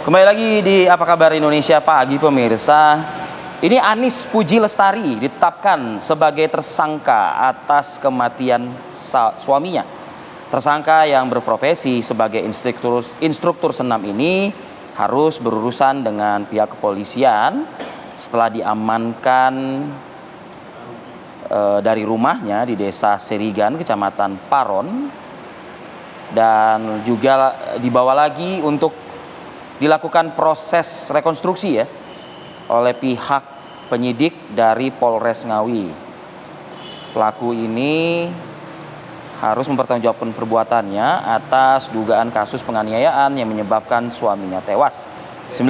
Kembali lagi di Apa Kabar Indonesia Pagi pemirsa. Ini Anies Puji Lestari ditetapkan sebagai tersangka atas kematian suaminya. Tersangka yang berprofesi sebagai instruktur senam ini harus berurusan dengan pihak kepolisian setelah diamankan dari rumahnya di Desa Serigan, Kecamatan Paron, dan juga dibawa lagi untuk dilakukan proses rekonstruksi ya oleh pihak penyidik dari Polres Ngawi. Pelaku ini harus mempertanggungjawabkan perbuatannya atas dugaan kasus penganiayaan yang menyebabkan suaminya tewas. 19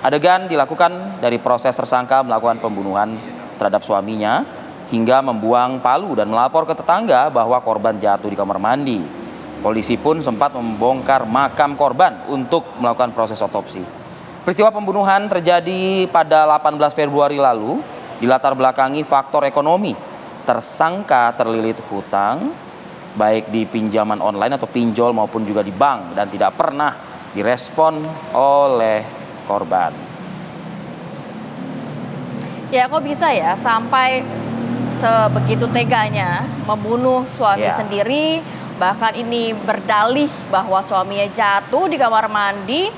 adegan dilakukan dari proses tersangka melakukan pembunuhan terhadap suaminya hingga membuang palu dan melapor ke tetangga bahwa korban jatuh di kamar mandi. Polisi pun sempat membongkar makam korban untuk melakukan proses otopsi. Peristiwa pembunuhan terjadi pada 18 Februari lalu, dilatar belakangi faktor ekonomi. Tersangka terlilit hutang, baik di pinjaman online atau pinjol maupun juga di bank, dan tidak pernah direspon oleh korban. Ya, kok bisa ya sampai sebegitu teganya membunuh suami sendiri, bahkan ini berdalih bahwa suaminya jatuh di kamar mandi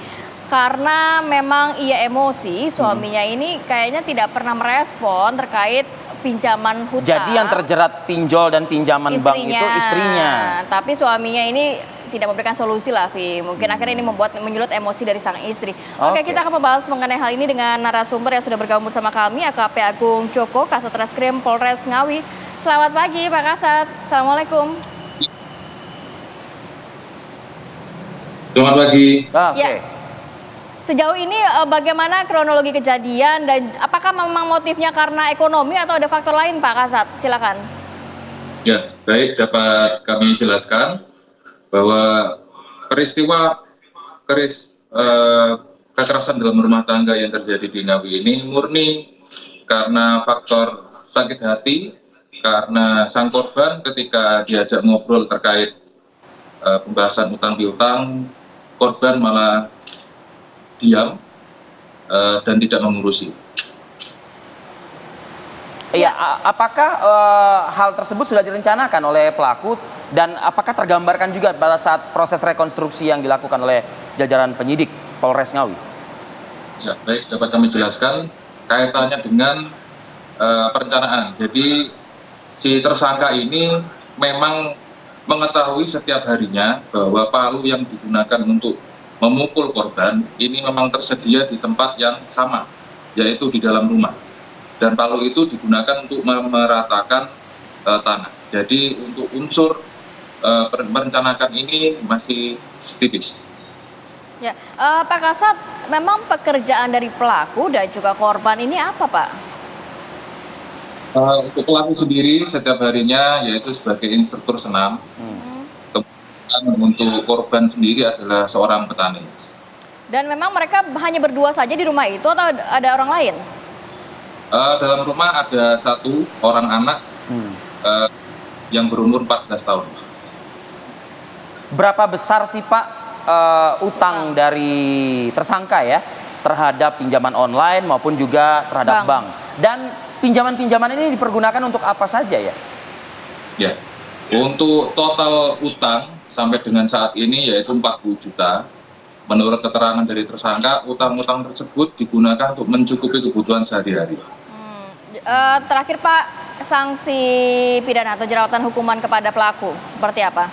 karena memang ia emosi. Suaminya ini kayaknya tidak pernah merespon terkait pinjaman hutang. Jadi yang terjerat pinjol dan pinjaman bank itu istrinya. Tapi suaminya ini tidak memberikan solusi lah, Vi. Mungkin akhirnya ini menyulut emosi dari sang istri. Oke, kita akan membahas mengenai hal ini dengan narasumber yang sudah bergabung bersama kami, AKP Agung Joko, Kasat Reskrim Polres Ngawi. Selamat pagi, Pak Kasat. Assalamualaikum. Selamat pagi. Ya. Sejauh ini bagaimana kronologi kejadian dan apakah memang motifnya karena ekonomi atau ada faktor lain, Pak Kasat? Silakan. Ya, baik, dapat kami jelaskan bahwa peristiwa kekerasan dalam rumah tangga yang terjadi di Ngawi ini murni karena faktor sakit hati, karena sang korban ketika diajak ngobrol terkait pembahasan utang piutang, korban malah diam dan tidak mengurusi. Iya, apakah hal tersebut sudah direncanakan oleh pelaku dan apakah tergambarkan juga pada saat proses rekonstruksi yang dilakukan oleh jajaran penyidik Polres Ngawi? Ya, baik, dapat kami jelaskan kaitannya dengan perencanaan. Jadi si tersangka ini memang mengetahui setiap harinya bahwa palu yang digunakan untuk memukul korban ini memang tersedia di tempat yang sama, yaitu di dalam rumah. Dan palu itu digunakan untuk memeratakan tanah. Jadi untuk unsur merencanakan ini masih tipis. Ya, Pak Kasat, memang pekerjaan dari pelaku dan juga korban ini apa, Pak? Untuk pelaku sendiri setiap harinya yaitu sebagai instruktur senam. Kemudian untuk korban sendiri adalah seorang petani. Dan memang mereka hanya berdua saja di rumah itu atau ada orang lain? Dalam rumah ada satu orang anak yang berumur 14 tahun. Berapa besar sih Pak utang dari tersangka ya terhadap pinjaman online maupun juga terhadap bank? Dan pinjaman-pinjaman ini dipergunakan untuk apa saja ya? Ya, untuk total utang sampai dengan saat ini yaitu 40 juta. Menurut keterangan dari tersangka, utang-utang tersebut digunakan untuk mencukupi kebutuhan sehari-hari. Terakhir Pak, sanksi pidana atau jerawatan hukuman kepada pelaku seperti apa?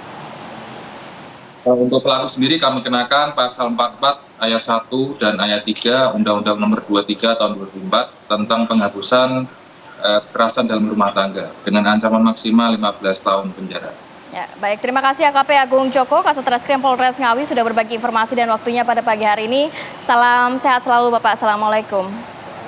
Untuk pelaku sendiri kami kenakan pasal 44 ayat 1 dan ayat 3 Undang-Undang Nomor 23 tahun 2004 tentang penghapusan kekerasan dalam rumah tangga dengan ancaman maksimal 15 tahun penjara. Ya, baik, terima kasih AKP Agung Joko, Kasat Reskrim Polres Ngawi sudah berbagi informasi dan waktunya pada pagi hari ini. Salam sehat selalu Bapak. Assalamualaikum.